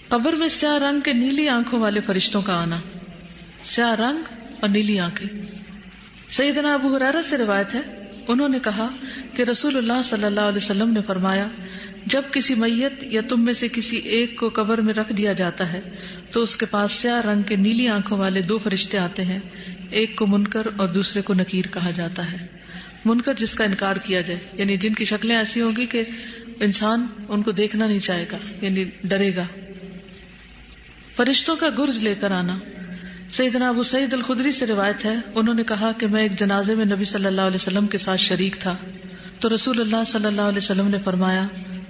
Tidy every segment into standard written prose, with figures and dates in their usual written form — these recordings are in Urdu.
قبر میں سیاہ رنگ کے نیلی آنکھوں والے فرشتوں کا آنا، سیاہ رنگ اور نیلی آنکھیں۔ سیدنا ابو ہریرہ سے روایت ہے، انہوں نے کہا کہ رسول اللہ صلی اللہ علیہ وسلم نے فرمایا، جب کسی میت یا تم میں سے کسی ایک کو قبر میں رکھ دیا جاتا ہے تو اس کے پاس سیاہ رنگ کے نیلی آنکھوں والے دو فرشتے آتے ہیں، ایک کو منکر اور دوسرے کو نکیر کہا جاتا ہے۔ منکر جس کا انکار کیا جائے، یعنی جن کی شکلیں ایسی ہوں گی کہ انسان ان کو دیکھنا نہیں چاہے گا، یعنی ڈرے گا۔ فرشتوں کا گرز لے کر آنا، سیدنا ابو سعید الخدری سے روایت ہے، انہوں نے کہا کہ میں ایک جنازے میں نبی صلی اللہ علیہ وسلم کے ساتھ شریک تھا تو رسول اللہ صلی اللہ علیہ وسلم نے فرمایا،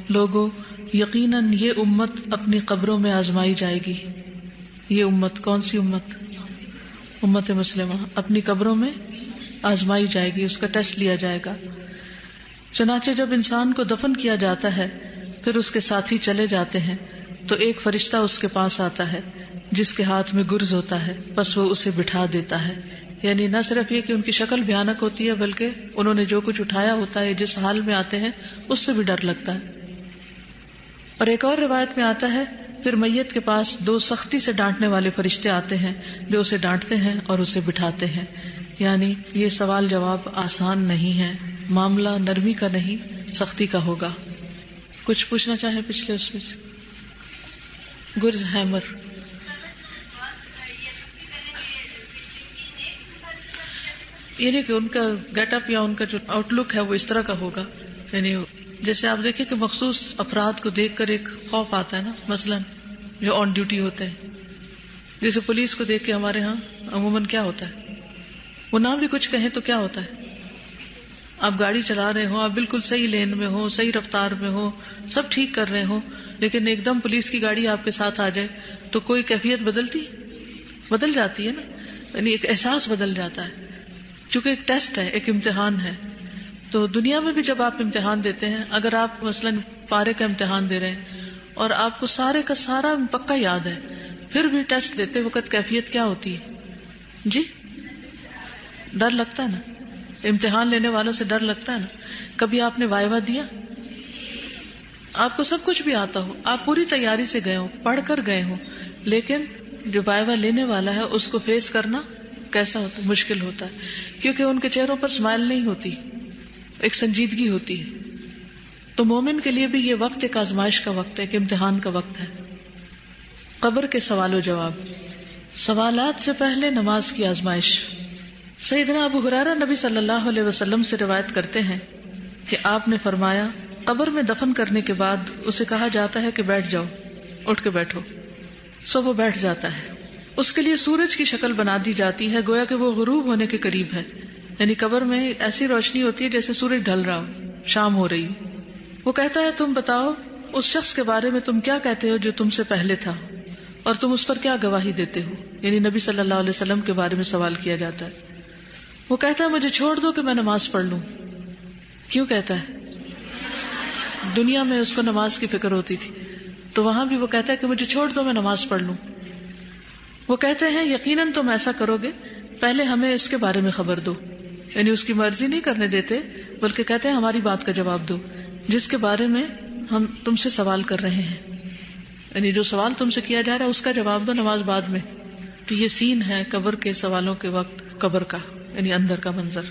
لوگو یقیناً یہ امت اپنی قبروں میں آزمائی جائے گی۔ یہ امت کون سی امت؟ امت مسلمہ اپنی قبروں میں آزمائی جائے گی، اس کا ٹیسٹ لیا جائے گا۔ چنانچہ جب انسان کو دفن کیا جاتا ہے پھر اس کے ساتھی چلے جاتے ہیں تو ایک فرشتہ اس کے پاس آتا ہے جس کے ہاتھ میں گرز ہوتا ہے، بس وہ اسے بٹھا دیتا ہے۔ یعنی نہ صرف یہ کہ ان کی شکل بھیانک ہوتی ہے بلکہ انہوں نے جو کچھ اٹھایا ہوتا ہے، جس حال میں آتے ہیں اس سے بھی ڈر لگتا ہے۔ اور ایک اور روایت میں آتا ہے، پھر میت کے پاس دو سختی سے ڈانٹنے والے فرشتے آتے ہیں جو اسے ڈانٹتے ہیں اور اسے بٹھاتے ہیں۔ یعنی یہ سوال جواب آسان نہیں ہے، معاملہ نرمی کا نہیں سختی کا ہوگا۔ کچھ پوچھنا چاہیں پچھلے اس میں سے؟ گرز ہیمر، یعنی کہ ان کا گیٹ اپ یا ان کا جو آؤٹ لک ہے وہ اس طرح کا ہوگا، یعنی جیسے آپ دیکھیں کہ مخصوص افراد کو دیکھ کر ایک خوف آتا ہے نا، مثلاً جو آن ڈیوٹی ہوتے ہیں، جیسے پولیس کو دیکھ کے ہمارے ہاں عموماً کیا ہوتا ہے، وہ نہ بھی کچھ کہیں تو کیا ہوتا ہے، آپ گاڑی چلا رہے ہو، آپ بالکل صحیح لین میں ہو، صحیح رفتار میں ہو، سب ٹھیک کر رہے ہو، لیکن ایک دم پولیس کی گاڑی آپ کے ساتھ آ جائے تو کوئی کیفیت بدل جاتی ہے نا، یعنی ایک احساس بدل جاتا ہے، چونکہ ایک ٹیسٹ ہے، ایک امتحان ہے۔ تو دنیا میں بھی جب آپ امتحان دیتے ہیں، اگر آپ مثلاً پارے کا امتحان دے رہے ہیں اور آپ کو سارے کا سارا پکا یاد ہے، پھر بھی ٹیسٹ دیتے وقت کیفیت کیا ہوتی ہے؟ جی ڈر لگتا ہے نا، امتحان لینے والوں سے ڈر لگتا ہے نا۔ کبھی آپ نے وائوا دیا، آپ کو سب کچھ بھی آتا ہو، آپ پوری تیاری سے گئے ہو، پڑھ کر گئے ہو، لیکن جو وائوا لینے والا ہے اس کو فیس کرنا کیسا ہوتا ہے؟ مشکل ہوتا ہے، کیونکہ ان کے چہروں پر اسمائل نہیں ہوتی، ایک سنجیدگی ہوتی ہے۔ تو مومن کے لیے بھی یہ وقت ایک آزمائش کا وقت ہے، ایک امتحان کا وقت ہے۔ قبر کے سوال و جواب، سوالات سے پہلے نماز کی آزمائش۔ سیدنا ابو ہریرہ نبی صلی اللہ علیہ وسلم سے روایت کرتے ہیں کہ آپ نے فرمایا، قبر میں دفن کرنے کے بعد اسے کہا جاتا ہے کہ بیٹھ جاؤ، اٹھ کے بیٹھو، سو وہ بیٹھ جاتا ہے۔ اس کے لیے سورج کی شکل بنا دی جاتی ہے گویا کہ وہ غروب ہونے کے قریب ہے، یعنی قبر میں ایسی روشنی ہوتی ہے جیسے سورج ڈھل رہا ہو، شام ہو رہی ہو۔ وہ کہتا ہے، تم بتاؤ اس شخص کے بارے میں تم کیا کہتے ہو جو تم سے پہلے تھا، اور تم اس پر کیا گواہی دیتے ہو؟ یعنی نبی صلی اللہ علیہ وسلم کے بارے میں سوال کیا جاتا ہے۔ وہ کہتا ہے، مجھے چھوڑ دو کہ میں نماز پڑھ لوں۔ کیوں کہتا ہے؟ دنیا میں اس کو نماز کی فکر ہوتی تھی، تو وہاں بھی وہ کہتا ہے کہ مجھے چھوڑ دو میں نماز پڑھ لوں۔ وہ کہتے ہیں، یقیناً تم ایسا کرو گے، پہلے ہمیں اس کے بارے میں خبر دو، یعنی اس کی مرضی نہیں کرنے دیتے بلکہ کہتے ہیں ہماری بات کا جواب دو جس کے بارے میں ہم تم سے سوال کر رہے ہیں، یعنی جو سوال تم سے کیا جا رہا ہے اس کا جواب دو، نماز بعد میں۔ تو یہ سین ہے قبر کے سوالوں کے وقت قبر کا، یعنی اندر کا منظر۔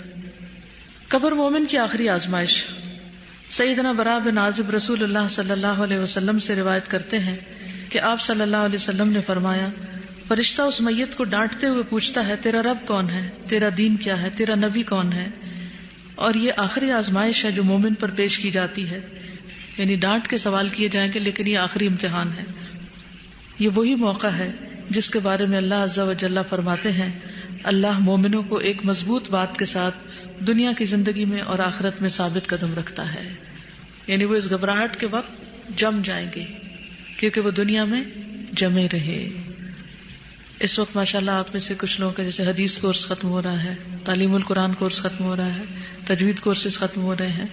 قبر مومن کی آخری آزمائش۔ سیدنا براء بن عازب رسول اللہ صلی اللہ علیہ وسلم سے روایت کرتے ہیں کہ آپ صلی اللہ علیہ وسلم نے فرمایا، فرشتہ اس میت کو ڈانٹتے ہوئے پوچھتا ہے، تیرا رب کون ہے؟ تیرا دین کیا ہے؟ تیرا نبی کون ہے؟ اور یہ آخری آزمائش ہے جو مومن پر پیش کی جاتی ہے، یعنی ڈانٹ کے سوال کیے جائیں گے، لیکن یہ آخری امتحان ہے۔ یہ وہی موقع ہے جس کے بارے میں اللہ عز و جل فرماتے ہیں، اللہ مومنوں کو ایک مضبوط بات کے ساتھ دنیا کی زندگی میں اور آخرت میں ثابت قدم رکھتا ہے، یعنی وہ اس گھبراہٹ کے وقت جم جائیں گے کیونکہ وہ دنیا میں جمے رہے۔ اس وقت ماشاءاللہ آپ میں سے کچھ لوگوں کا جیسے حدیث کورس ختم ہو رہا ہے، تعلیم القرآن کورس ختم ہو رہا ہے، تجوید کورسز ختم ہو رہے ہیں،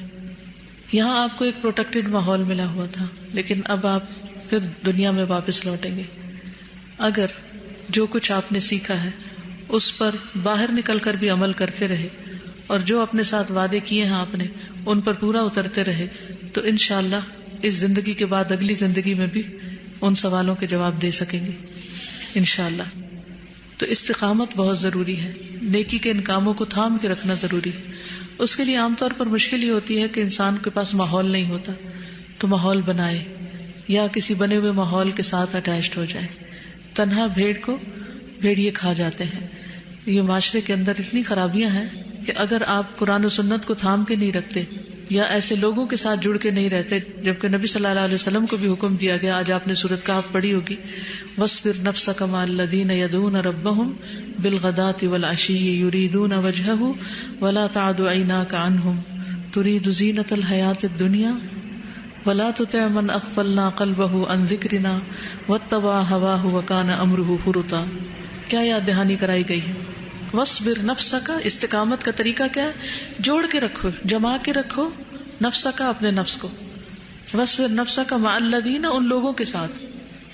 یہاں آپ کو ایک پروٹیکٹڈ ماحول ملا ہوا تھا، لیکن اب آپ پھر دنیا میں واپس لوٹیں گے۔ اگر جو کچھ آپ نے سیکھا ہے اس پر باہر نکل کر بھی عمل کرتے رہے اور جو اپنے ساتھ وعدے کیے ہیں آپ نے ان پر پورا اترتے رہے، تو انشاءاللہ اس زندگی کے بعد اگلی زندگی میں بھی ان سوالوں کے جواب دے سکیں گے انشاءاللہ۔ تو استقامت بہت ضروری ہے، نیکی کے ان کاموں کو تھام کے رکھنا ضروری ہے۔ اس کے لیے عام طور پر مشکل یہ ہوتی ہے کہ انسان کے پاس ماحول نہیں ہوتا، تو ماحول بنائے یا کسی بنے ہوئے ماحول کے ساتھ اٹیچڈ ہو جائے۔ تنہا بھیڑ کو بھیڑیے کھا جاتے ہیں۔ یہ معاشرے کے اندر اتنی خرابیاں ہیں کہ اگر آپ قرآن و سنت کو تھام کے نہیں رکھتے یا ایسے لوگوں کے ساتھ جڑ کے نہیں رہتے، جبکہ نبی صلی اللہ علیہ وسلم کو بھی حکم دیا گیا، آج آپ نے سورۃ کہف پڑھی ہوگی، وَاصْبِرْ نَفْسَكَ مَعَ الَّذِينَ يَدْعُونَ رَبَّهُمْ بِالْغَدَاةِ وَالْعَشِيِّ يُرِيدُونَ وَجْهَهُ وَلَا تَعْدُ عَيْنَاكَ عَنْهُمْ تُرِيدُ زِينَةَ الْحَيَاةِ الدُّنْيَا وَلَا تُطِعْ مَنْ أَغْفَلْنَا قَلْبَهُ عَنْ ذِكْرِنَا وَاتَّبَعَ هَوَاهُ وَكَانَ أَمْرُهُ فُرُطًا۔ کیا یاد دہانی کرائی گئی ہے؟ وَاصْبِرْ نَفْسَكَ، استقامت کا طریقہ کیا ہے؟ جوڑ کے رکھو، جما کے رکھو نفسک، اپنے نفس کو، وَاصْبِرْ نَفْسَكَ مَعَ الَّذِينَ، ان لوگوں کے ساتھ،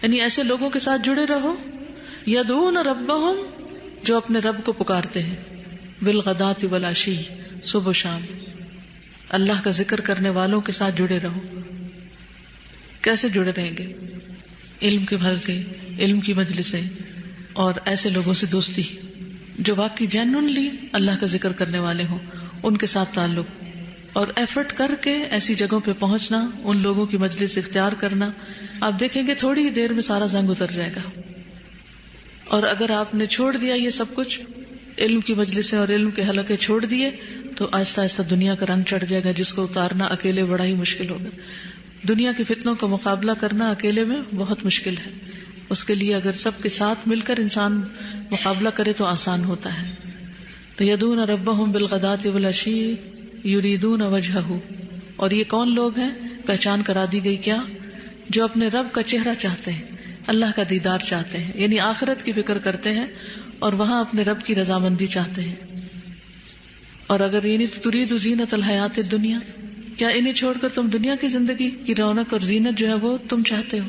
یعنی ایسے لوگوں کے ساتھ جڑے رہو، يَدْعُونَ رَبَّهُمْ، جو اپنے رب کو پکارتے ہیں، بِالْغَدَاةِ وَالْعَشِيِّ، صبح و شام، اللہ کا ذکر کرنے والوں کے ساتھ جڑے رہو۔ کیسے جڑے رہیں گے؟ علم کے حلقے، علم کی مجلسیں، اور ایسے لوگوں سے دوستی جو واقعی جینوئنلی اللہ کا ذکر کرنے والے ہوں، ان کے ساتھ تعلق، اور ایفرٹ کر کے ایسی جگہوں پہ پہنچنا، ان لوگوں کی مجلس اختیار کرنا۔ آپ دیکھیں گے تھوڑی ہی دیر میں سارا زنگ اتر جائے گا۔ اور اگر آپ نے چھوڑ دیا یہ سب کچھ، علم کی مجلسیں اور علم کے حلقے چھوڑ دیے، تو آہستہ آہستہ دنیا کا رنگ چڑھ جائے گا، جس کو اتارنا اکیلے بڑا ہی مشکل ہوگا۔ دنیا کے فتنوں کا مقابلہ کرنا اکیلے میں بہت مشکل ہے، اس کے لیے اگر سب کے ساتھ مل کر انسان مقابلہ کرے تو آسان ہوتا ہے۔ تو یدعون ربہم بالغداۃ والعشی یریدون وجہہ، اور یہ کون لوگ ہیں؟ پہچان کرا دی گئی، کیا؟ جو اپنے رب کا چہرہ چاہتے ہیں، اللہ کا دیدار چاہتے ہیں، یعنی آخرت کی فکر کرتے ہیں اور وہاں اپنے رب کی رضامندی چاہتے ہیں۔ اور اگر یعنی ترید زینت الحیات الدنیا، کیا انہیں چھوڑ کر تم دنیا کی زندگی کی رونق اور زینت جو ہے وہ تم چاہتے ہو؟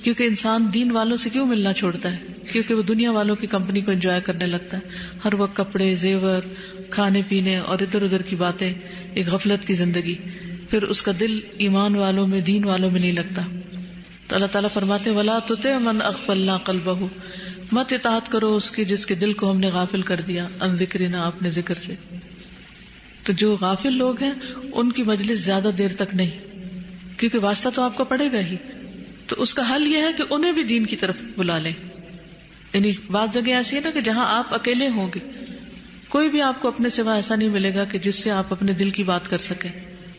کیونکہ انسان دین والوں سے کیوں ملنا چھوڑتا ہے؟ کیونکہ وہ دنیا والوں کی کمپنی کو انجوائے کرنے لگتا ہے، ہر وقت کپڑے، زیور، کھانے پینے اور ادھر ادھر کی باتیں، ایک غفلت کی زندگی، پھر اس کا دل ایمان والوں میں، دین والوں میں نہیں لگتا۔ تو اللہ تعالیٰ فرماتے ہیں وَلَا تُطِعْ مَنْ أَغْفَلْنَا قَلْبَهُ، مت اطاعت کرو اس کی جس کے دل کو ہم نے غافل کر دیا، عن ذکرنا، اپنے ذکر سے۔ تو جو غافل لوگ ہیں ان کی مجلس زیادہ دیر تک نہیں، کیونکہ واسطہ تو آپ کو پڑے گا ہی۔ تو اس کا حل یہ ہے کہ انہیں بھی دین کی طرف بلا لیں۔ یعنی بعض جگہ ایسی ہے نا کہ جہاں آپ اکیلے ہوں گے، کوئی بھی آپ کو اپنے سوا ایسا نہیں ملے گا کہ جس سے آپ اپنے دل کی بات کر سکیں،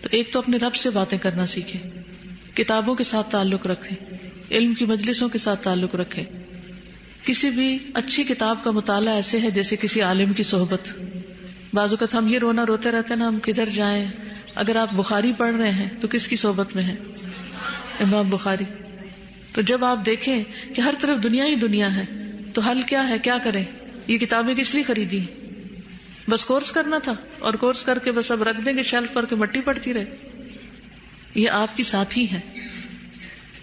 تو ایک تو اپنے رب سے باتیں کرنا سیکھیں، کتابوں کے ساتھ تعلق رکھیں، علم کی مجلسوں کے ساتھ تعلق رکھیں۔ کسی بھی اچھی کتاب کا مطالعہ ایسے ہے جیسے کسی عالم کی صحبت۔ بعض اوقات ہم یہ رونا روتے رہتے ہیں نا، ہم کدھر جائیں؟ اگر آپ بخاری پڑھ رہے ہیں تو کس کی صحبت میں ہیں؟ امام بخاری۔ تو جب آپ دیکھیں کہ ہر طرف دنیا ہی دنیا ہے تو حل کیا ہے؟ کیا کریں؟ یہ کتابیں کس لیے خریدی؟ بس کورس کرنا تھا، اور کورس کر کے بس اب رکھ دیں گے شیلف پر کے مٹی پڑتی رہے؟ یہ آپ کی ساتھی ہیں،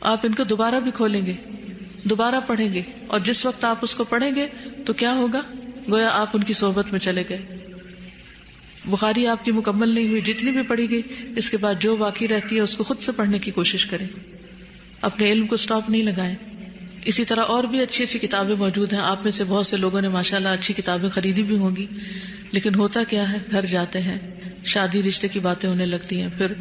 آپ ان کو دوبارہ بھی کھولیں گے، دوبارہ پڑھیں گے، اور جس وقت آپ اس کو پڑھیں گے تو کیا ہوگا؟ گویا آپ ان کی صحبت میں چلے گئے۔ بخاری آپ کی مکمل نہیں ہوئی، جتنی بھی پڑھی گئی، اس کے بعد جو باقی رہتی ہے اس کو خود سے پڑھنے کی کوشش کریں، اپنے علم کو سٹاپ نہیں لگائیں۔ اسی طرح اور بھی اچھی اچھی کتابیں موجود ہیں، آپ میں سے بہت سے لوگوں نے ماشاءاللہ اچھی کتابیں خریدی بھی ہوں گی، لیکن ہوتا کیا ہے، گھر جاتے ہیں، شادی رشتے کی باتیں ہونے لگتی ہیں، پھر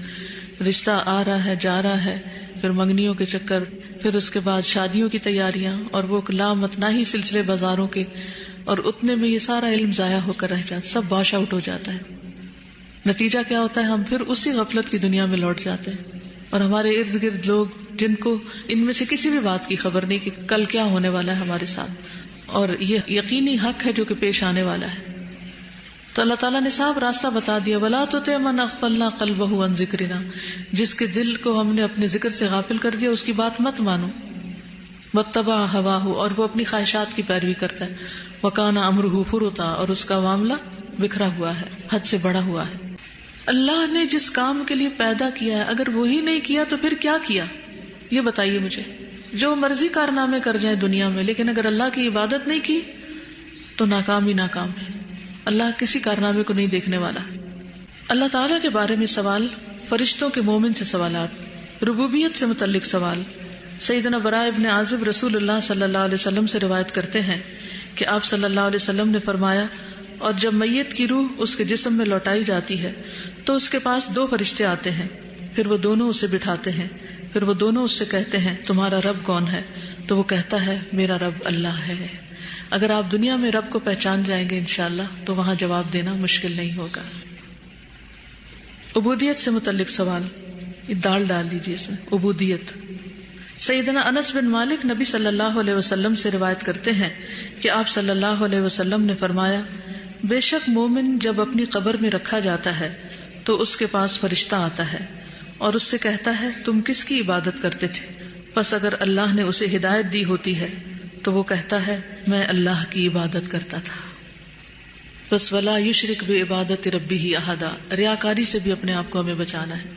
رشتہ آ رہا ہے، جا رہا ہے، پھر منگنیوں کے چکر، پھر اس کے بعد شادیوں کی تیاریاں، اور وہ لامتناہی سلسلے بازاروں کے، اور اتنے میں یہ سارا علم ضائع ہو کر رہ جاتا، سب واش آؤٹ ہو جاتا ہے۔ نتیجہ کیا ہوتا ہے؟ ہم پھر اسی غفلت کی دنیا میں لوٹ جاتے ہیں، اور ہمارے ارد گرد لوگ جن کو ان میں سے کسی بھی بات کی خبر نہیں کہ کل کیا ہونے والا ہے ہمارے ساتھ، اور یہ یقینی حق ہے جو کہ پیش آنے والا ہے۔ تو اللہ تعالیٰ نے صاف راستہ بتا دیا، وَلَا تُطِعْ مَنْ أَغْفَلْنَا قَلْبَهُ عَنْ ذِكْرِنَا، جس کے دل کو ہم نے اپنے ذکر سے غافل کر دیا اس کی بات مت مانو، وَاتَّبَعَ هَوَاهُ، اور وہ اپنی خواہشات کی پیروی کرتا ہے، وَكَانَ أَمْرُهُ فُرُطًا، اور اس کا معاملہ بکھرا ہوا ہے، حد سے بڑا ہوا ہے۔ اللہ نے جس کام کے لیے پیدا کیا ہے اگر وہی نہیں کیا تو پھر کیا کیا؟ یہ بتائیے مجھے۔ جو مرضی کارنامے کر جائیں دنیا میں، لیکن اگر اللہ کی عبادت نہیں کی تو ناکام ہی ناکام ہے۔ اللہ کسی کارنامے کو نہیں دیکھنے والا۔ اللہ تعالیٰ کے بارے میں سوال، فرشتوں کے مومن سے سوالات، ربوبیت سے متعلق سوال، سیدنا براء ابن عازب رسول اللہ صلی اللہ علیہ وسلم سے روایت کرتے ہیں کہ آپ صلی اللہ علیہ وسلم نے فرمایا، اور جب میت کی روح اس کے جسم میں لوٹائی جاتی ہے تو اس کے پاس 2 فرشتے آتے ہیں، پھر وہ دونوں اسے بٹھاتے ہیں، پھر وہ دونوں اس سے کہتے ہیں تمہارا رب کون ہے؟ تو وہ کہتا ہے میرا رب اللہ ہے۔ اگر آپ دنیا میں رب کو پہچان جائیں گے انشاءاللہ تو وہاں جواب دینا مشکل نہیں ہوگا۔ عبودیت سے متعلق سوال، ڈال لیجیے اس میں، عبودیت۔ سیدنا انس بن مالک نبی صلی اللہ علیہ وسلم سے روایت کرتے ہیں کہ آپ صلی اللہ علیہ وسلم نے فرمایا، بے شک مومن جب اپنی قبر میں رکھا جاتا ہے تو اس کے پاس فرشتہ آتا ہے اور اس سے کہتا ہے تم کس کی عبادت کرتے تھے؟ پس اگر اللہ نے اسے ہدایت دی ہوتی ہے تو وہ کہتا ہے میں اللہ کی عبادت کرتا تھا۔ بس ولا یشرک بعبادت ربہ احدا، ریاکاری سے بھی اپنے آپ کو ہمیں بچانا ہے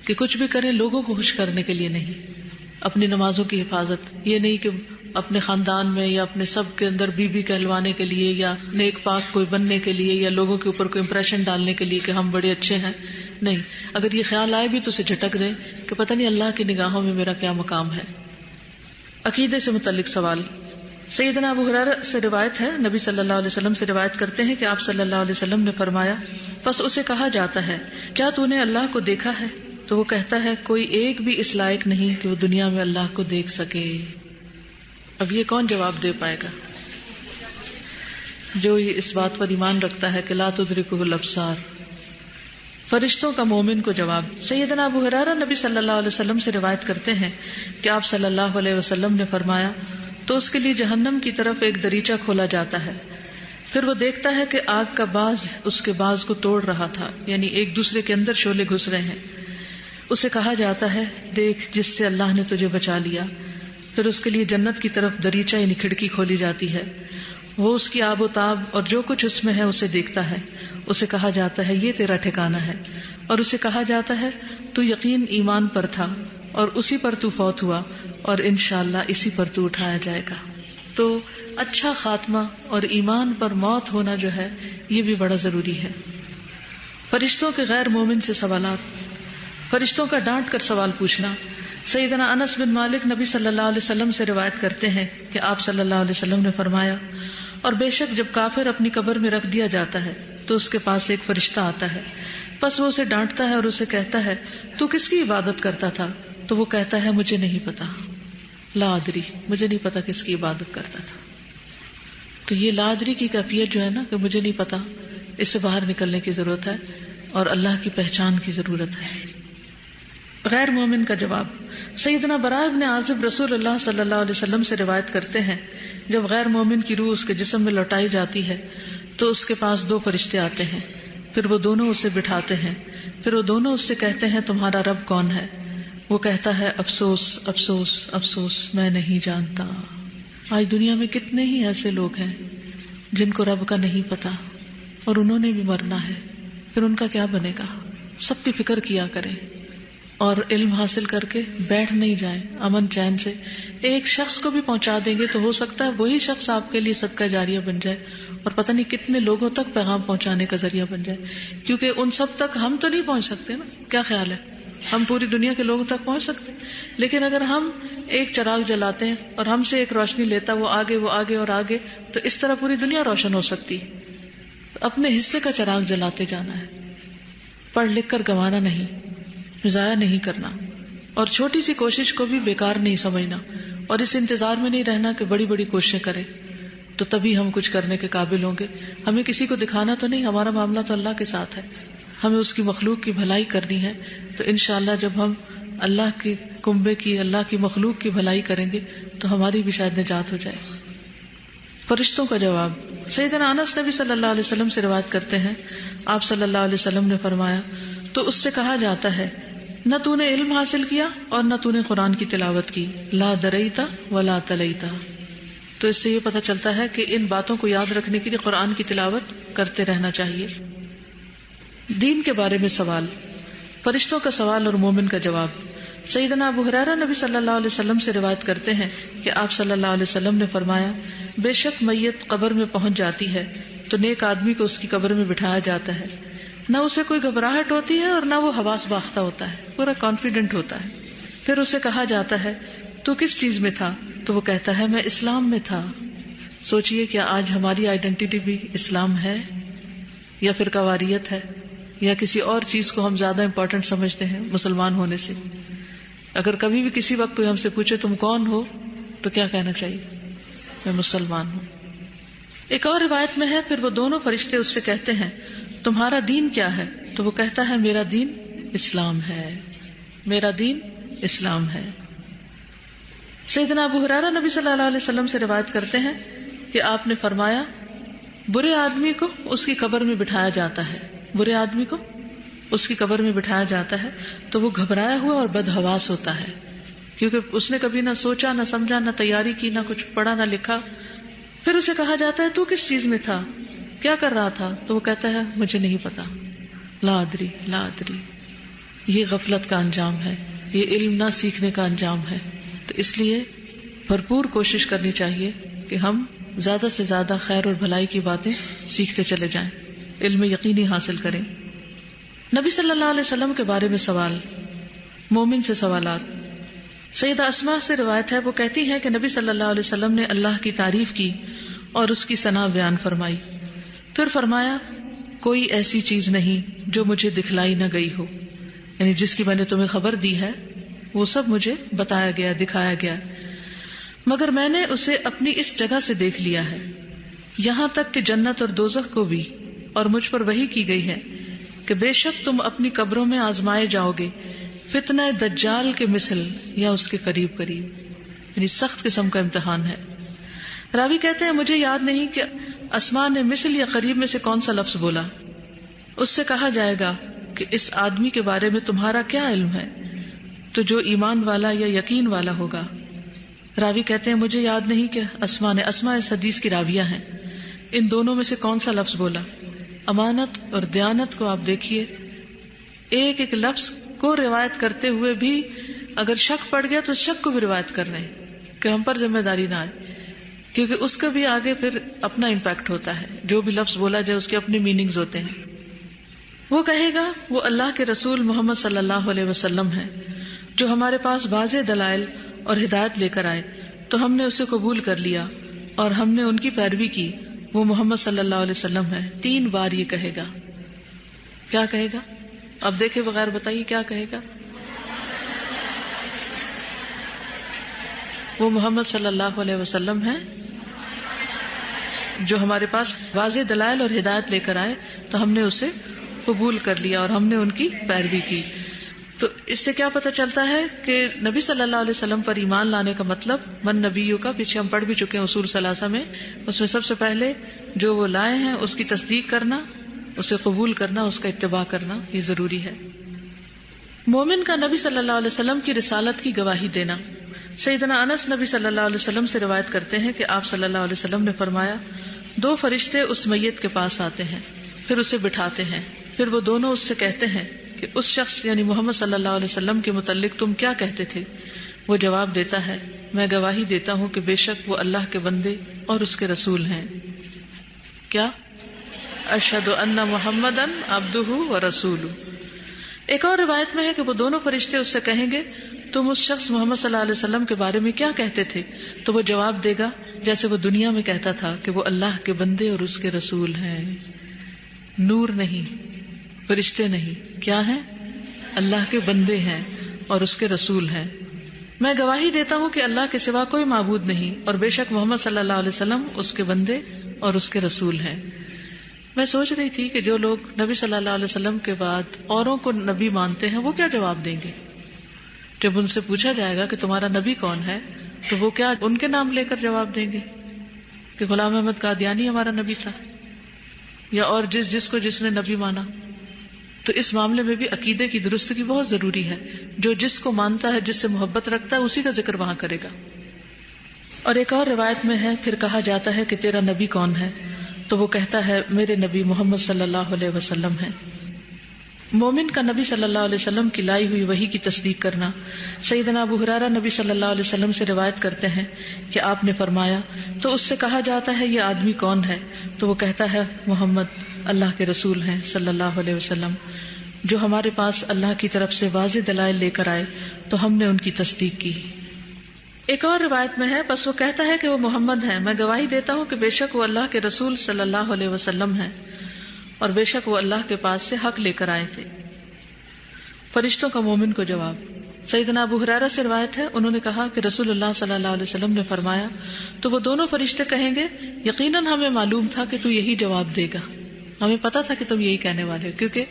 کہ کچھ بھی کریں لوگوں کو خوش کرنے کے لیے نہیں، اپنی نمازوں کی حفاظت، یہ نہیں کہ اپنے خاندان میں یا اپنے سب کے اندر بی بی کہلوانے کے لیے یا نیک پاک کوئی بننے کے لیے یا لوگوں کے اوپر کوئی امپریشن ڈالنے کے لیے کہ ہم بڑے اچھے ہیں، نہیں۔ اگر یہ خیال آئے بھی تو اسے جھٹک دیں کہ پتہ نہیں اللہ کی نگاہوں میں میرا کیا مقام ہے۔ عقیدے سے متعلق سوال، سیدنا ابو ہریرہ سے روایت ہے، نبی صلی اللہ علیہ وسلم سے روایت کرتے ہیں کہ آپ صلی اللہ علیہ وسلم نے فرمایا، پس اسے کہا جاتا ہے کیا تو نے اللہ کو دیکھا ہے؟ تو وہ کہتا ہے کوئی ایک بھی اس لائق نہیں کہ وہ دنیا میں اللہ کو دیکھ سکے۔ اب یہ کون جواب دے پائے گا؟ جو یہ اس بات پر ایمان رکھتا ہے کہ لا تدرکہ الابصار۔ فرشتوں کا مومن کو جواب، سیدنا ابو ہریرہ نبی صلی اللہ علیہ وسلم سے روایت کرتے ہیں کہ آپ صلی اللہ علیہ وسلم نے فرمایا، تو اس کے لیے جہنم کی طرف ایک دریچہ کھولا جاتا ہے، پھر وہ دیکھتا ہے کہ آگ کا باز اس کے باز کو توڑ رہا تھا، یعنی ایک دوسرے کے اندر شعلے گھس رہے ہیں۔ اسے کہا جاتا ہے دیکھ جس سے اللہ نے تجھے بچا لیا۔ پھر اس کے لیے جنت کی طرف دریچہ یعنی کھڑکی کھولی جاتی ہے، وہ اس کی آب و تاب اور جو کچھ اس میں ہے اسے دیکھتا ہے۔ اسے کہا جاتا ہے یہ تیرا ٹھکانہ ہے، اور اسے کہا جاتا ہے تو یقین ایمان پر تھا اور اسی پر تو فوت ہوا اور انشاءاللہ اسی پر تو اٹھایا جائے گا۔ تو اچھا خاتمہ اور ایمان پر موت ہونا جو ہے یہ بھی بڑا ضروری ہے۔ فرشتوں کے غیر مومن سے سوالات، فرشتوں کا ڈانٹ کر سوال پوچھنا۔ سیدنا انس بن مالک نبی صلی اللہ علیہ وسلم سے روایت کرتے ہیں کہ آپ صلی اللہ علیہ وسلم نے فرمایا، اور بے شک جب کافر اپنی قبر میں رکھ دیا جاتا ہے تو اس کے پاس ایک فرشتہ آتا ہے، پس وہ اسے ڈانٹتا ہے اور اسے کہتا ہے تو کس کی عبادت کرتا تھا؟ تو وہ کہتا ہے مجھے نہیں پتا، لا ادری، مجھے نہیں پتا کس کی عبادت کرتا تھا۔ تو یہ لا ادری کی کیفیت جو ہے نا کہ مجھے نہیں پتا، اس سے باہر نکلنے کی ضرورت ہے اور اللہ کی پہچان کی ضرورت ہے۔ غیر مومن کا جواب، سیدنا براء ابن عازب رسول اللہ صلی اللہ علیہ وسلم سے روایت کرتے ہیں جب غیر مومن کی روح اس کے جسم میں لوٹائی جاتی ہے تو اس کے پاس 2 فرشتے آتے ہیں، پھر وہ دونوں اسے بٹھاتے ہیں، پھر وہ دونوں اس سے کہتے ہیں تمہارا رب کون ہے؟ وہ کہتا ہے افسوس افسوس افسوس میں نہیں جانتا۔ آج دنیا میں کتنے ہی ایسے لوگ ہیں جن کو رب کا نہیں پتا اور انہوں نے بھی مرنا ہے، پھر ان کا کیا بنے گا؟ سب کی فکر کیا کریں اور علم حاصل کر کے بیٹھ نہیں جائیں، امن چین سے ایک شخص کو بھی پہنچا دیں گے تو ہو سکتا ہے وہی شخص آپ کے لیے صدقہ جاریہ بن جائے اور پتہ نہیں کتنے لوگوں تک پیغام پہنچانے کا ذریعہ بن جائے، کیونکہ ان سب تک ہم تو نہیں پہنچ سکتے نا۔ کیا خیال ہے؟ ہم پوری دنیا کے لوگوں تک پہنچ سکتے ہیں، لیکن اگر ہم ایک چراغ جلاتے ہیں اور ہم سے ایک روشنی لیتا وہ آگے اور آگے، تو اس طرح پوری دنیا روشن ہو سکتی ہے۔ تو اپنے حصے کا چراغ جلاتے جانا ہے، پڑھ لکھ کر گنوانا نہیں، ضائع نہیں کرنا، اور چھوٹی سی کوشش کو بھی بیکار نہیں سمجھنا اور اس انتظار میں نہیں رہنا کہ بڑی بڑی کوششیں کریں تو تبھی ہم کچھ کرنے کے قابل ہوں گے۔ ہمیں کسی کو دکھانا تو نہیں، ہمارا معاملہ تو اللہ کے ساتھ ہے، ہمیں اس کی مخلوق کی بھلائی کرنی ہے۔ تو انشاءاللہ جب ہم اللہ کے کنبے کی، اللہ کی مخلوق کی بھلائی کریں گے تو ہماری بھی شاید نجات ہو جائے۔ فرشتوں کا جواب، سیدنا انس نبی صلی اللہ علیہ وسلم سے روایت کرتے ہیں آپ صلی اللہ علیہ وسلم نے فرمایا، تو اس سے کہا جاتا ہے نہ تو نے علم حاصل کیا اور نہ تو نے قرآن کی تلاوت کی، لا دریتا ولا تلیتا۔ تو اس سے یہ پتہ چلتا ہے کہ ان باتوں کو یاد رکھنے کے لیے قرآن کی تلاوت کرتے رہنا چاہیے۔ دین کے بارے میں سوال، فرشتوں کا سوال اور مومن کا جواب۔ سیدنا ابو ہریرہ نبی صلی اللہ علیہ وسلم سے روایت کرتے ہیں کہ آپ صلی اللہ علیہ وسلم نے فرمایا، بے شک میت قبر میں پہنچ جاتی ہے تو نیک آدمی کو اس کی قبر میں بٹھایا جاتا ہے، نہ اسے کوئی گھبراہٹ ہوتی ہے اور نہ وہ حواس باختہ ہوتا ہے، پورا کانفیڈنٹ ہوتا ہے۔ پھر اسے کہا جاتا ہے تو کس چیز میں تھا؟ تو وہ کہتا ہے میں اسلام میں تھا۔ سوچئے کیا آج ہماری آئیڈینٹی بھی اسلام ہے یا فرقہ واریت ہے یا کسی اور چیز کو ہم زیادہ امپورٹنٹ سمجھتے ہیں مسلمان ہونے سے؟ اگر کبھی بھی کسی وقت کوئی ہم سے پوچھے تم کون ہو تو کیا کہنا چاہیے؟ میں مسلمان ہوں۔ ایک اور روایت میں ہے پھر وہ دونوں فرشتے اس سے کہتے ہیں تمہارا دین کیا ہے؟ تو وہ کہتا ہے میرا دین اسلام ہے، میرا دین اسلام ہے۔ سیدنا ابو ہریرہ نبی صلی اللہ علیہ وسلم سے روایت کرتے ہیں کہ آپ نے فرمایا برے آدمی کو اس کی قبر میں بٹھایا جاتا ہے، برے آدمی کو اس کی قبر میں بٹھایا جاتا ہے تو وہ گھبرایا ہوا اور بدحواس ہوتا ہے، کیونکہ اس نے کبھی نہ سوچا نہ سمجھا نہ تیاری کی نہ کچھ پڑھا نہ لکھا۔ پھر اسے کہا جاتا ہے تو کس چیز میں تھا، کیا کر رہا تھا؟ تو وہ کہتا ہے مجھے نہیں پتا، لا ادری لا ادری۔ یہ غفلت کا انجام ہے، یہ علم نہ سیکھنے کا انجام ہے۔ تو اس لیے بھرپور کوشش کرنی چاہیے کہ ہم زیادہ سے زیادہ خیر اور بھلائی کی باتیں سیکھتے چلے جائیں، علم یقینی حاصل کریں۔ نبی صلی اللہ علیہ وسلم کے بارے میں سوال، مومن سے سوالات۔ سیدہ اسماء سے روایت ہے، وہ کہتی ہیں کہ نبی صلی اللہ علیہ وسلم نے اللہ کی تعریف کی اور اس کی ثنا بیان فرمائی، پھر فرمایا کوئی ایسی چیز نہیں جو مجھے دکھلائی نہ گئی ہو، یعنی جس کی میں نے تمہیں خبر دی ہے وہ سب مجھے بتایا گیا، دکھایا گیا، مگر میں نے اسے اپنی اس جگہ سے دیکھ لیا ہے، یہاں تک کہ جنت اور دوزخ کو بھی، اور مجھ پر وحی کی گئی ہے کہ بے شک تم اپنی قبروں میں آزمائے جاؤ گے فتنہ دجال کے مثل یا اس کے قریب قریب، یعنی سخت قسم کا امتحان ہے۔ راوی کہتے ہیں مجھے یاد نہیں کہ اسماء نے مثل یا قریب میں سے کون سا لفظ بولا۔ اس سے کہا جائے گا کہ اس آدمی کے بارے میں تمہارا کیا علم ہے؟ تو جو ایمان والا یا یقین والا ہوگا۔ راوی کہتے ہیں مجھے یاد نہیں کہ اسماء نے، اسماء اس حدیث کی راویہ ہیں، ان دونوں میں سے کون سا لفظ بولا۔ امانت اور دیانت کو آپ دیکھیے، ایک ایک لفظ کو روایت کرتے ہوئے بھی اگر شک پڑ گیا تو شک کو بھی روایت کر رہے ہیں کہ ہم پر ذمہ داری نہ آئے، کیونکہ اس کا بھی آگے پھر اپنا امپیکٹ ہوتا ہے، جو بھی لفظ بولا جائے اس کے اپنے میننگز ہوتے ہیں۔ وہ کہے گا وہ اللہ کے رسول محمد صلی اللہ علیہ وسلم ہے جو ہمارے پاس واضح دلائل اور ہدایت لے کر آئے، تو ہم نے اسے قبول کر لیا اور ہم نے ان کی پیروی کی، وہ محمد صلی اللہ علیہ وسلم ہے۔ 3 بار یہ کہے گا۔ کیا کہے گا؟ اب دیکھے بغیر بتائیے کیا کہے گا؟ وہ محمد صلی اللہ علیہ وسلم ہے جو ہمارے پاس واضح دلائل اور ہدایت لے کر آئے، تو ہم نے اسے قبول کر لیا اور ہم نے ان کی پیروی کی۔ تو اس سے کیا پتہ چلتا ہے کہ نبی صلی اللہ علیہ وسلم پر ایمان لانے کا مطلب من نبیوں کا پیچھے ہم پڑھ بھی چکے ہیں اصول ثلاثہ میں، اس میں سب سے پہلے جو وہ لائے ہیں اس کی تصدیق کرنا، اسے قبول کرنا، اس کا اتباع کرنا، یہ ضروری ہے۔ مومن کا نبی صلی اللہ علیہ وسلم کی رسالت کی گواہی دینا۔ سیدنا انس نبی صلی اللہ علیہ وسلم سے روایت کرتے ہیں کہ آپ صلی اللہ علیہ وسلم نے فرمایا 2 فرشتے اس میت کے پاس آتے ہیں، پھر اسے بٹھاتے ہیں، پھر وہ دونوں اس سے کہتے ہیں کہ اس شخص یعنی محمد صلی اللہ علیہ وسلم کے متعلق تم کیا کہتے تھے؟ وہ جواب دیتا ہے میں گواہی دیتا ہوں کہ بے شک وہ اللہ کے بندے اور اس کے رسول ہیں۔ کیا؟ اشہد ان محمدا عبدہ ورسولہ۔ ایک اور روایت میں ہے کہ وہ دونوں فرشتے اس سے کہیں گے تم اس شخص محمد صلی اللہ علیہ وسلم کے بارے میں کیا کہتے تھے؟ تو وہ جواب دے گا جیسے وہ دنیا میں کہتا تھا کہ وہ اللہ کے بندے اور اس کے رسول ہیں۔ نور نہیں، فرشتے نہیں، کیا ہیں؟ اللہ کے بندے ہیں اور اس کے رسول ہیں۔ میں گواہی دیتا ہوں کہ اللہ کے سوا کوئی معبود نہیں اور بے شک محمد صلی اللہ علیہ وسلم اس کے بندے اور اس کے رسول ہیں۔ میں سوچ رہی تھی کہ جو لوگ نبی صلی اللہ علیہ وسلم کے بعد اوروں کو نبی مانتے ہیں وہ کیا جواب دیں گے؟ جب ان سے پوچھا جائے گا کہ تمہارا نبی کون ہے تو وہ کیا ان کے نام لے کر جواب دیں گے کہ غلام احمد قادیانی ہمارا نبی تھا، یا اور جس کو جس نے نبی مانا؟ تو اس معاملے میں بھی عقیدے کی درستگی بہت ضروری ہے۔ جو جس کو مانتا ہے، جس سے محبت رکھتا ہے، اسی کا ذکر وہاں کرے گا۔ اور ایک اور روایت میں ہے پھر کہا جاتا ہے کہ تیرا نبی کون ہے؟ تو وہ کہتا ہے میرے نبی محمد صلی اللہ علیہ وسلم ہے۔ مومن کا نبی صلی اللہ علیہ وسلم کی لائی ہوئی وحی کی تصدیق کرنا۔ سیدنا ابو ہریرہ نبی صلی اللہ علیہ وسلم سے روایت کرتے ہیں کہ آپ نے فرمایا تو اس سے کہا جاتا ہے یہ آدمی کون ہے؟ تو وہ کہتا ہے محمد اللہ کے رسول ہیں صلی اللہ علیہ وسلم جو ہمارے پاس اللہ کی طرف سے واضح دلائل لے کر آئے، تو ہم نے ان کی تصدیق کی۔ ایک اور روایت میں ہے پس وہ کہتا ہے کہ وہ محمد ہے، میں گواہی دیتا ہوں کہ بے شک وہ اللہ کے رسول صلی اللہ علیہ وسلم ہے اور بے شک وہ اللہ کے پاس سے حق لے کر آئے تھے۔ فرشتوں کا مومن کو جواب۔ سیدنا ابو ہریرہ سے روایت ہے، انہوں نے کہا کہ رسول اللہ صلی اللہ علیہ وسلم نے فرمایا تو وہ دونوں فرشتے کہیں گے یقیناً ہمیں معلوم تھا کہ تو یہی جواب دے گا، ہمیں پتا تھا کہ تم یہی کہنے والے ہو، کیونکہ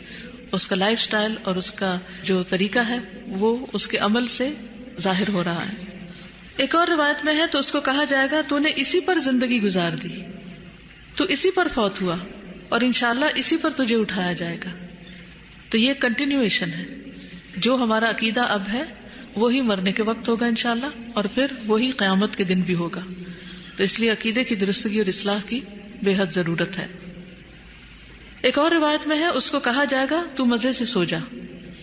اس کا لائف سٹائل اور اس کا جو طریقہ ہے وہ اس کے عمل سے ظاہر ہو رہا ہے۔ ایک اور روایت میں ہے تو اس کو کہا جائے گا تو نے اسی پر زندگی گزار دی، تو اسی پر فوت ہوا اور انشاءاللہ اسی پر تجھے اٹھایا جائے گا۔ تو یہ کنٹینیویشن ہے، جو ہمارا عقیدہ اب ہے وہی مرنے کے وقت ہوگا انشاءاللہ، اور پھر وہی قیامت کے دن بھی ہوگا۔ تو اس لیے عقیدے کی درستگی اور اصلاح کی بے حد ضرورت ہے۔ ایک اور روایت میں ہے اس کو کہا جائے گا تو مزے سے سو جا،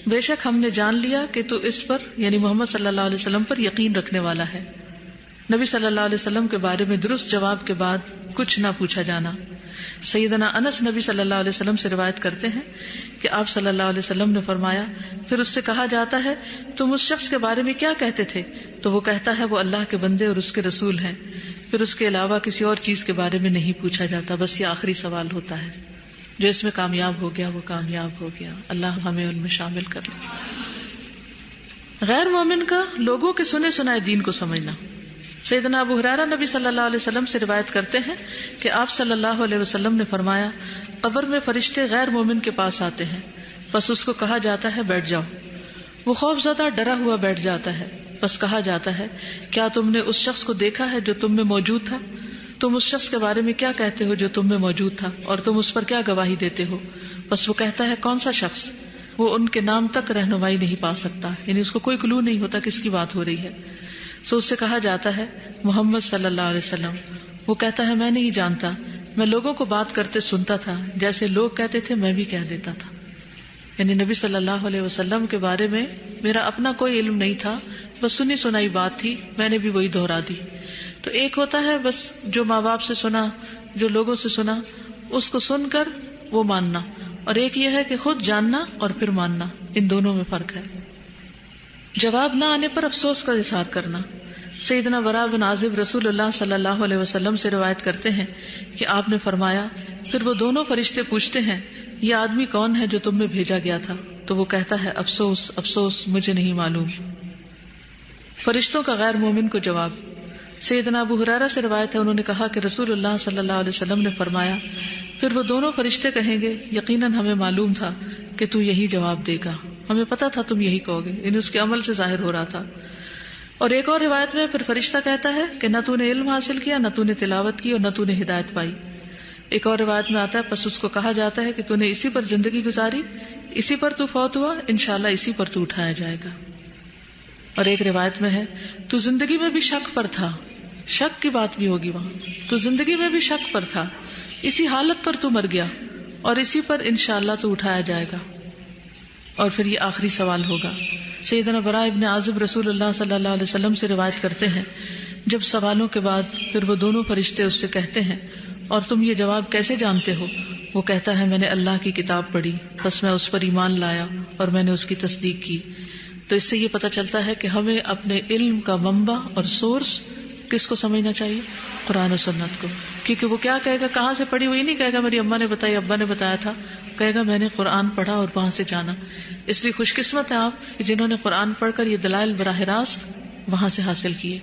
بے شک ہم نے جان لیا کہ تو اس پر یعنی محمد صلی اللہ علیہ وسلم پر یقین رکھنے والا ہے۔ نبی صلی اللہ علیہ وسلم کے بارے میں درست جواب کے بعد کچھ نہ پوچھا جانا۔ سیدنا انس نبی صلی اللہ علیہ وسلم سے روایت کرتے ہیں کہ آپ صلی اللہ علیہ وسلم نے فرمایا پھر اس سے کہا جاتا ہے تم اس شخص کے بارے میں کیا کہتے تھے؟ تو وہ کہتا ہے وہ اللہ کے بندے اور اس کے رسول ہیں، پھر اس کے علاوہ کسی اور چیز کے بارے میں نہیں پوچھا جاتا، بس یہ آخری سوال ہوتا ہے۔ جو اس میں کامیاب ہو گیا وہ کامیاب ہو گیا، اللہ ہمیں ان میں شامل کر لے۔ غیر مومن کا لوگوں کے سنے سنائے دین کو سمجھنا۔ سیدنا ابو ہریرہ نبی صلی اللہ علیہ وسلم سے روایت کرتے ہیں کہ آپ صلی اللہ علیہ وسلم نے فرمایا قبر میں فرشتے غیر مومن کے پاس آتے ہیں، بس اس کو کہا جاتا ہے بیٹھ جاؤ، وہ خوف زدہ ڈرا ہوا بیٹھ جاتا ہے، بس کہا جاتا ہے کیا تم نے اس شخص کو دیکھا ہے جو تم میں موجود تھا؟ تم اس شخص کے بارے میں کیا کہتے ہو جو تم میں موجود تھا اور تم اس پر کیا گواہی دیتے ہو؟ بس وہ کہتا ہے کون سا شخص؟ وہ ان کے نام تک رہنمائی نہیں پا سکتا، یعنی اس کو کوئی کلو نہیں ہوتا کس کی بات ہو رہی ہے۔ سو اس سے کہا جاتا ہے محمد صلی اللہ علیہ وسلم۔ وہ کہتا ہے میں نہیں جانتا، میں لوگوں کو بات کرتے سنتا تھا، جیسے لوگ کہتے تھے میں بھی کہہ دیتا تھا۔ یعنی نبی صلی اللہ علیہ وسلم کے بارے میں میرا اپنا کوئی علم نہیں تھا، بس سنی سنائی بات تھی، میں نے بھی وہی دہرا دی۔ تو ایک ہوتا ہے بس جو ماں باپ سے سنا، جو لوگوں سے سنا، اس کو سن کر وہ ماننا، اور ایک یہ ہے کہ خود جاننا اور پھر ماننا، ان دونوں میں فرق ہے۔ جواب نہ آنے پر افسوس کا اظہار کرنا۔ سیدنا براء بن عازب رسول اللہ صلی اللہ علیہ وسلم سے روایت کرتے ہیں کہ آپ نے فرمایا پھر وہ دونوں فرشتے پوچھتے ہیں یہ آدمی کون ہے جو تم میں بھیجا گیا تھا؟ تو وہ کہتا ہے افسوس افسوس مجھے نہیں معلوم۔ فرشتوں کا غیر مومن کو جواب۔ سیدنا ابو ہریرہ سے روایت ہے انہوں نے کہا کہ رسول اللہ صلی اللہ علیہ وسلم نے فرمایا پھر وہ دونوں فرشتے کہیں گے یقیناً ہمیں معلوم تھا کہ تو یہی جواب دے گا، ہمیں پتا تھا تم یہی کہو گے، یعنی اس کے عمل سے ظاہر ہو رہا تھا۔ اور ایک اور روایت میں پھر فرشتہ کہتا ہے کہ نہ تو نے علم حاصل کیا، نہ تو نے تلاوت کی، اور نہ تو نے ہدایت پائی۔ ایک اور روایت میں آتا ہے پس اس کو کہا جاتا ہے کہ تو نے اسی پر زندگی گزاری، اسی پر تو فوت ہوا، انشاءاللہ اسی پر تو اٹھایا جائے گا۔ اور ایک روایت میں ہے تو زندگی میں بھی شک پر تھا، شک کی بات بھی ہوگی وہاں، تو زندگی میں بھی شک پر تھا، اسی حالت پر تو مر گیا اور اسی پر انشاءاللہ تو اٹھایا جائے گا، اور پھر یہ آخری سوال ہوگا۔ سیدنا براء ابن عازب رسول اللہ صلی اللہ علیہ وسلم سے روایت کرتے ہیں جب سوالوں کے بعد پھر وہ دونوں فرشتے اس سے کہتے ہیں اور تم یہ جواب کیسے جانتے ہو؟ وہ کہتا ہے میں نے اللہ کی کتاب پڑھی، بس میں اس پر ایمان لایا اور میں نے اس کی تصدیق کی۔ تو اس سے یہ پتہ چلتا ہے کہ ہمیں اپنے علم کا منبع اور سورس کس کو سمجھنا چاہیے؟ قرآن و سنت کو، کیونکہ وہ کیا کہے گا کہاں سے پڑھی، وہی نہیں کہے گا میری اماں نے بتائی، ابا نے بتایا تھا، کہے گا میں نے قرآن پڑھا اور وہاں سے جانا۔ اس لیے خوش قسمت ہیں آپ جنہوں نے قرآن پڑھ کر یہ دلائل براہ راست وہاں سے حاصل کیے۔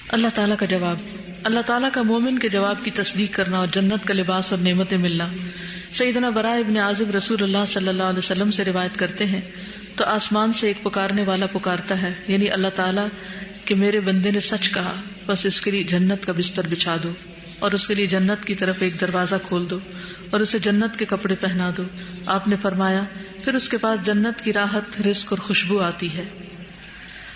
اللہ تعالیٰ کا جواب، اللہ تعالیٰ کا مومن کے جواب کی تصدیق کرنا اور جنت کا لباس اور نعمتیں ملنا۔ سیدنا براء ابن عازب رسول اللہ صلی اللہ علیہ وسلم سے روایت کرتے ہیں تو آسمان سے ایک پکارنے والا پکارتا ہے، یعنی اللہ تعالیٰ کہ میرے بندے نے سچ کہا، بس اس کے لیے جنت کا بستر بچھا دو اور اس کے لیے جنت کی طرف ایک دروازہ کھول دو اور اسے جنت کے کپڑے پہنا دو۔ آپ نے فرمایا پھر اس کے پاس جنت کی راحت، رزق اور خوشبو آتی ہے۔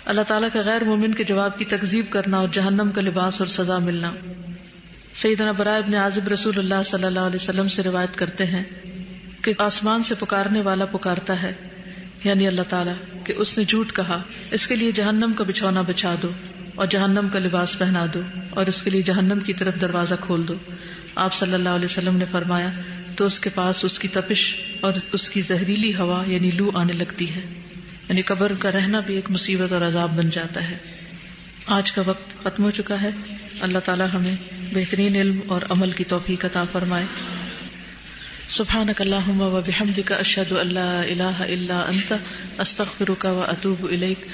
اللہ تعالیٰ کا غیر مومن کے جواب کی تکذیب کرنا اور جہنم کا لباس اور سزا ملنا۔ سیدنا براء ابن عازب رسول اللہ صلی اللہ علیہ وسلم سے روایت کرتے ہیں کہ آسمان سے پکارنے والا پکارتا ہے، یعنی اللہ تعالیٰ کہ اس نے جھوٹ کہا، اس کے لیے جہنم کا بچھونا بچھا دو اور جہنم کا لباس پہنا دو اور اس کے لیے جہنم کی طرف دروازہ کھول دو۔ آپ صلی اللہ علیہ وسلم نے فرمایا تو اس کے پاس اس کی تپش اور اس کی زہریلی ہوا یعنی لو آنے لگتی ہے، یعنی قبر کا رہنا بھی ایک مصیبت اور عذاب بن جاتا ہے۔ آج کا وقت ختم ہو چکا ہے. اللہ تعالی ہمیں بہترین علم اور عمل کی توفیق عطا فرمائے. سبحانک اللہم و بحمدک اشہد ان لا الہ الا انت استغفرک و اتوب الیک.